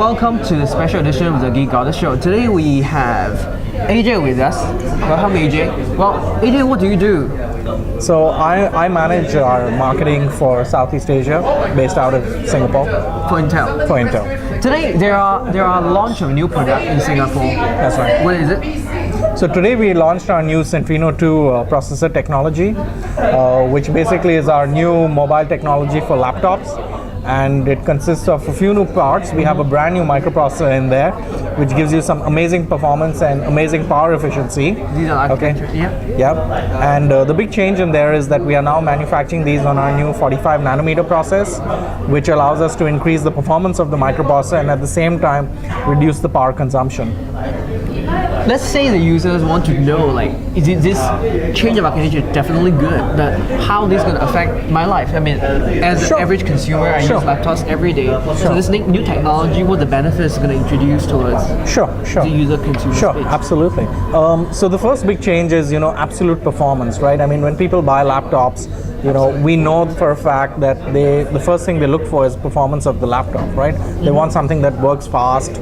welcome to the special edition of the Geek Show. Today we have AJ with us. Welcome, AJ. Well, AJ, what do you do? So I manage our marketing for Southeast Asia, based out of Singapore. For Intel. For Intel. Today there are launch of new product in Singapore. That's right. What is it? So today we launched our new Centrino 2 processor technology, which basically is our new mobile technology for laptops. And it consists of a few new parts. We have a brand new microprocessor in there, which gives you some amazing performance and amazing power efficiency. These are architecture, yeah. Yeah, and the big change in there is that we are now manufacturing these on our new 45 nanometer process, which allows us to increase the performance of the microprocessor and at the same time reduce the power consumption. Let's say the users want to know, like, is this change of architecture definitely good? But how this going to affect my life? I mean, as an average consumer, I use laptops every day. So this new technology, what the benefits going to introduce towards the user consumer space? Absolutely. So the first big change is, absolute performance, right? I mean, when people buy laptops, we know for a fact that the first thing they look for is performance of the laptop, right? They want something that works fast.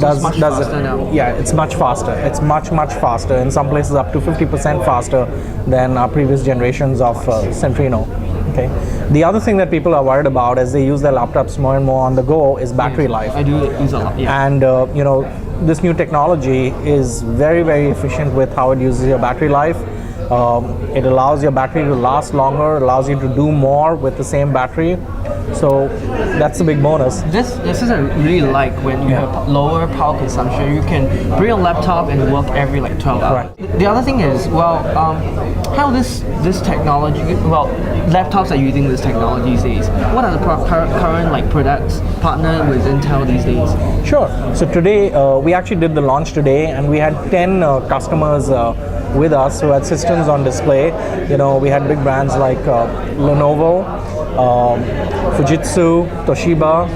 Yeah, it's much faster. It's much faster. In some places, up to 50% faster than our previous generations of Centrino. Okay. The other thing that people are worried about as they use their laptops more and more on the go is battery life. I do use a lot. Yeah. And this new technology is very efficient with how it uses your battery life. It allows your battery to last longer, allows you to do more with the same battery. So that's a big bonus. This is I really like when you have lower power consumption. You can bring a laptop and work every 12 hours. Right. The other thing is, how this technology, laptops are using this technology these days. What are the current products partnered with Intel these days? Sure. So today we actually did the launch today, and we had 10 customers with us who had systems on display. We had big brands like Lenovo, Fujitsu, Toshiba,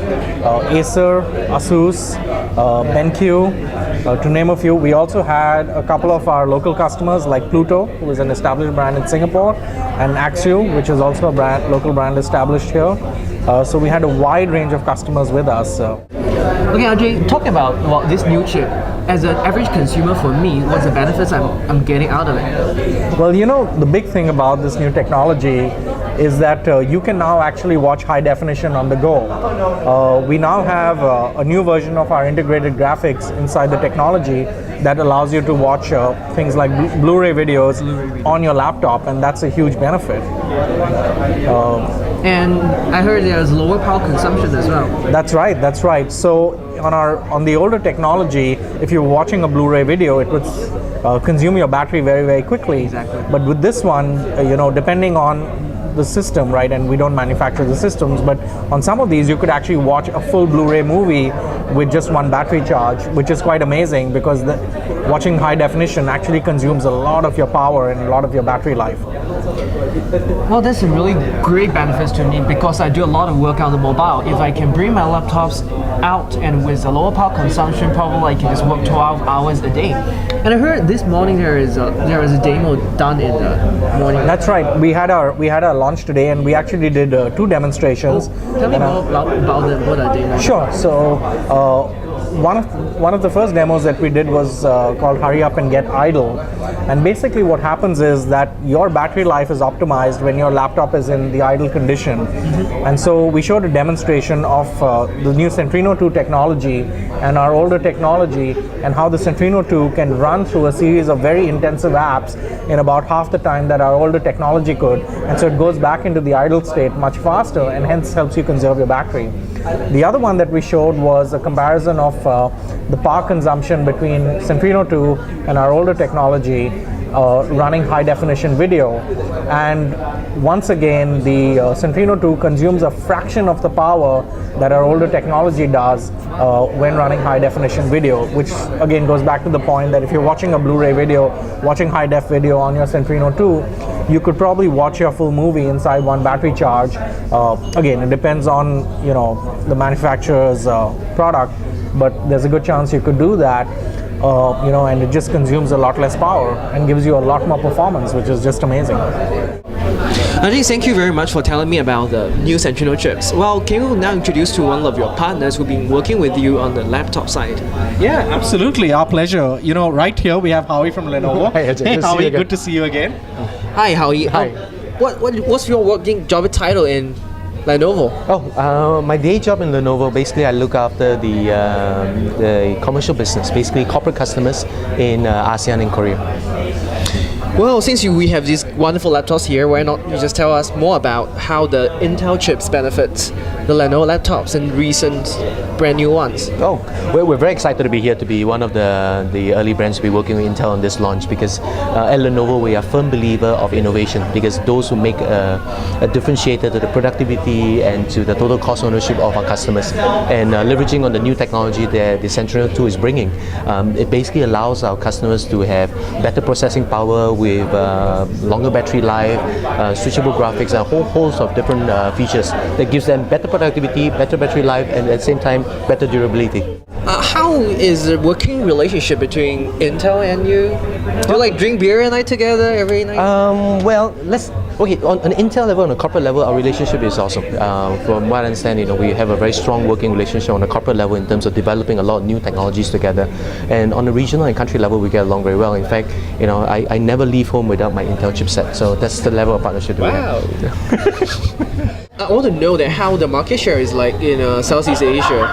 Acer, Asus, BenQ, to name a few. We also had a couple of our local customers like Pluto, who is an established brand in Singapore, and Axio, which is also a local brand established here. So we had a wide range of customers with us. Okay, Ajay, talk about this new chip. As an average consumer, for me, what's the benefits I'm getting out of it? Well, the big thing about this new technology is that you can now actually watch high definition on the go. We now have a new version of our integrated graphics inside the technology that allows you to watch things like Blu-ray videos on your laptop, and that's a huge benefit. And I heard there's lower power consumption as well. That's right. So on the older technology, if you're watching a Blu-ray video, it would consume your battery very quickly. Exactly. But with this one, depending on the system, right, and we don't manufacture the systems, but on some of these you could actually watch a full Blu-ray movie with just one battery charge, which is quite amazing because watching high definition actually consumes a lot of your power and a lot of your battery life. Well, that's a really great benefits to me because I do a lot of work on the mobile. If I can bring my laptops out and with a lower power consumption, probably I can just work 12 hours a day. And I heard this morning there is a demo done in the morning. That's right. We had our launch today, and we actually did 2 demonstrations. Tell me more about them. What are they? Sure. So one of the first demos that we did was called Hurry Up and Get Idle. And basically what happens is that your battery life is optimized when your laptop is in the idle condition. And so we showed a demonstration of the new Centrino 2 technology and our older technology, and how the Centrino 2 can run through a series of very intensive apps in about half the time that our older technology could. And so it goes back into the idle state much faster, and hence helps you conserve your battery. The other one that we showed was a comparison of the power consumption between Centrino 2 and our older technology running high definition video. And once again, the Centrino 2 consumes a fraction of the power that our older technology does when running high definition video, which again goes back to the point that if you're watching a Blu-ray video, watching high def video on your Centrino 2, you could probably watch your full movie inside one battery charge. Again, it depends on the manufacturer's product, but there's a good chance you could do that. And it just consumes a lot less power and gives you a lot more performance, which is just amazing. Ajay, thank you very much for telling me about the new Centrino chips. Well, can you now introduce to one of your partners who've been working with you on the laptop side? Yeah, absolutely. Our pleasure. You know, right here we have Howie from Lenovo. Hi, Ajay. Hey, Good to see Howie, you again. good to see you again. Hi, Howie. Hi. What's your working job title in Lenovo? My day job in Lenovo, basically I look after the commercial business, basically corporate customers in ASEAN and Korea. Well, since we have these wonderful laptops here, why not you just tell us more about how the Intel chips benefit the Lenovo laptops and recent brand new ones? Oh, we're very excited to be here, to be one of the early brands to be working with Intel on this launch, because at Lenovo we are firm believer of innovation, because those who make a differentiator to the productivity and to the total cost ownership of our customers, and leveraging on the new technology that the Centrino 2 is bringing, it basically allows our customers to have better processing power with longer battery life, switchable graphics, and a whole host of different features that gives them better productivity, better battery life, and at the same time better durability. How is the working relationship between Intel and you? Do you like drink beer and night together every night? On an Intel level, on a corporate level, our relationship is awesome. From what I understand, we have a very strong working relationship on a corporate level in terms of developing a lot of new technologies together. And on a regional and country level, we get along very well. In fact, I never leave home without my Intel chipset. So that's the level of partnership that we have. I want to know that how the market share is like in Southeast Asia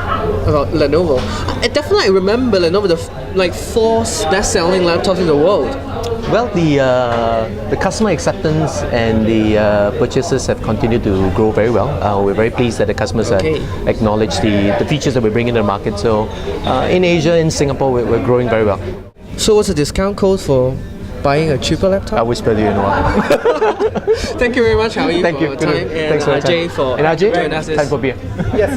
about Lenovo. I definitely remember Lenovo, the 4th best-selling laptops in the world. Well, the customer acceptance and the purchases have continued to grow very well. We're very pleased that the customers acknowledge the features that we bring in the market. So in Asia, in Singapore, we're growing very well. So what's the discount code for buying a cheaper laptop? I'll whisper to you in a while. Thank you very much, Howie, Thank for you. your time. And Thanks for your Ajay time. for And Ajay, joining us. time for beer. Yes.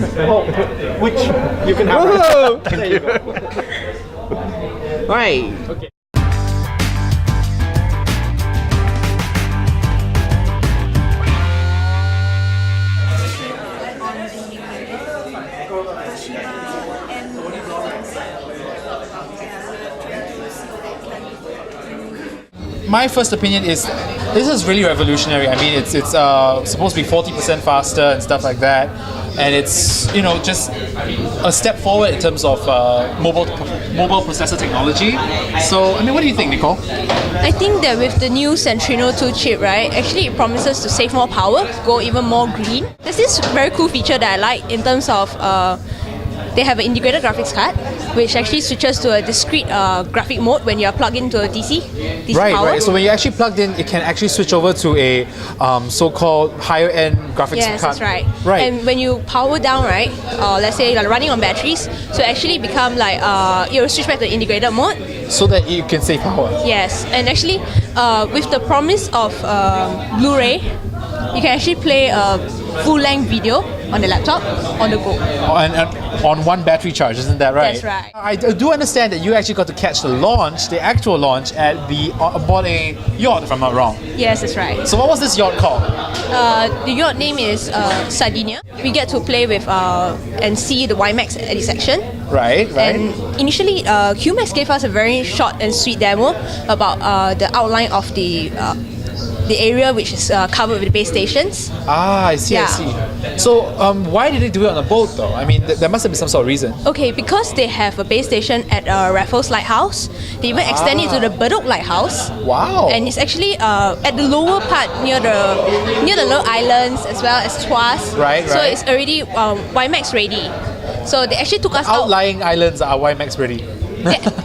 Which you can have. Whoa! Thank you. All right. Okay. My first opinion is this is really revolutionary. I mean, it's supposed to be 40% faster and stuff like that, and it's just a step forward in terms of mobile processor technology. So, I mean, what do you think, Nicole? I think that with the new Centrino 2 chip, right, actually it promises to save more power, go even more green. There's this very cool feature that I like in terms of they have an integrated graphics card, which actually switches to a discrete graphic mode when you are plugged into a DC power. Right. So when you're actually plugged in, it can actually switch over to a so-called higher-end graphics Yes, card. that's right. Right. And when you power down, right, let's say like running on batteries, so actually become like it will switch back to integrated mode. So that you can save power. Yes, and actually with the promise of Blu-ray, you can actually play a full-length video on the laptop on the go. And on one battery charge, isn't that right? That's right. I do understand that you actually got to catch the actual launch at aboard a yacht, if I'm not wrong. Yes, that's right. So what was this yacht called? The yacht name is Sardinia. We get to play with and see the WiMAX edit section. Right. And initially, QMax gave us a very short and sweet demo about the outline of the area which is covered with base stations. I see. Yeah. So why did they do it on a boat though? I mean, there must have been some sort of reason. Okay, because they have a base station at Raffles Lighthouse. They even extend it to the Bedok Lighthouse. Wow. And it's actually at the lower part near the little islands as well as Tuas. Right. So it's already WiMAX ready. So they actually took us Outlying islands are WiMAX ready.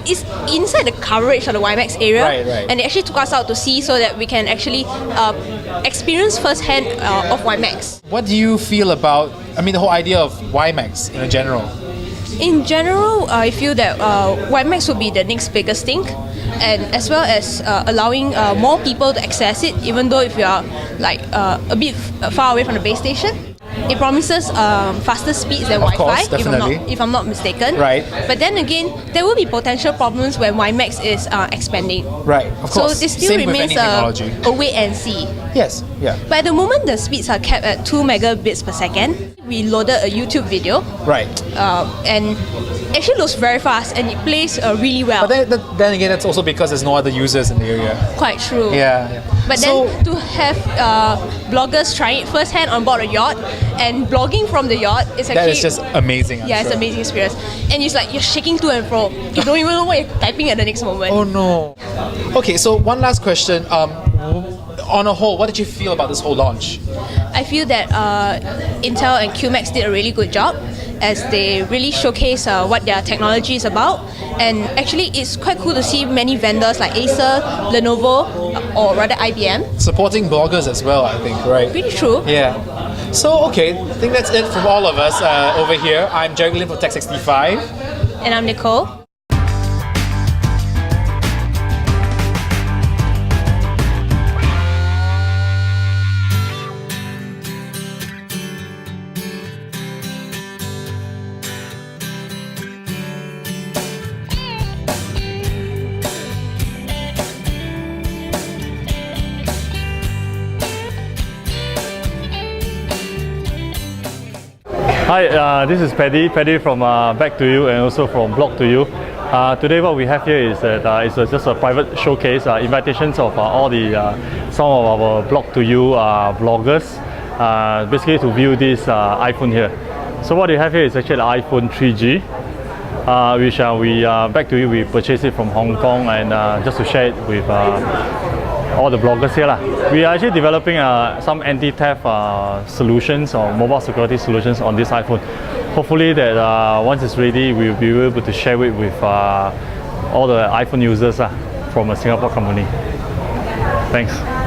It's inside the coverage of the WiMAX area, Right. and they actually took us out to see so that we can actually experience firsthand of WiMAX. What do you feel about, the whole idea of WiMAX in general? In general, I feel that WiMAX will be the next biggest thing, and as well as allowing more people to access it, even though if you are like a bit far away from the base station. It promises faster speeds than Of Wi-Fi, course, definitely. if I'm not mistaken. Right. But then again, there will be potential problems when WiMAX is expanding. Right, of course. So it still Same with remains any technology. a wait and see. Yes, yeah. But at the moment, the speeds are capped at 2 megabits per second. We loaded a YouTube video, Right. and actually loads very fast and it plays really well. But then again, that's also because there's no other users in the area. Quite true. Yeah. But So- then to have bloggers trying it firsthand on board a yacht and blogging from the yacht is actually That is just amazing. I'm yeah, it's sure. an amazing experience. And it's like you're shaking to and fro. You don't even know what you're typing at the next moment. Oh no. Okay, so one last question. On a whole, what did you feel about this whole launch? I feel that Intel and QMax did a really good job as they really showcase what their technology is about. And actually, it's quite cool to see many vendors like Acer, Lenovo, or rather IBM. Supporting bloggers as well, I think, right? Pretty true. Yeah. So, okay, I think that's it from all of us over here. I'm Jerry Lim from Tech65. And I'm Nicole. Hi, this is Paddy from Back to You and also from Blog to You. Today what we have here is that it's just a private showcase, invitations of all the some of our Blog to You bloggers, basically to view this iPhone here. So what you have here is actually the iPhone 3G, which we Back to You, we purchased it from Hong Kong, and just to share it with all the bloggers here. We are actually developing some anti-theft solutions or mobile security solutions on this iPhone. Hopefully that once it's ready, we'll be able to share it with all the iPhone users from a Singapore company. Thanks.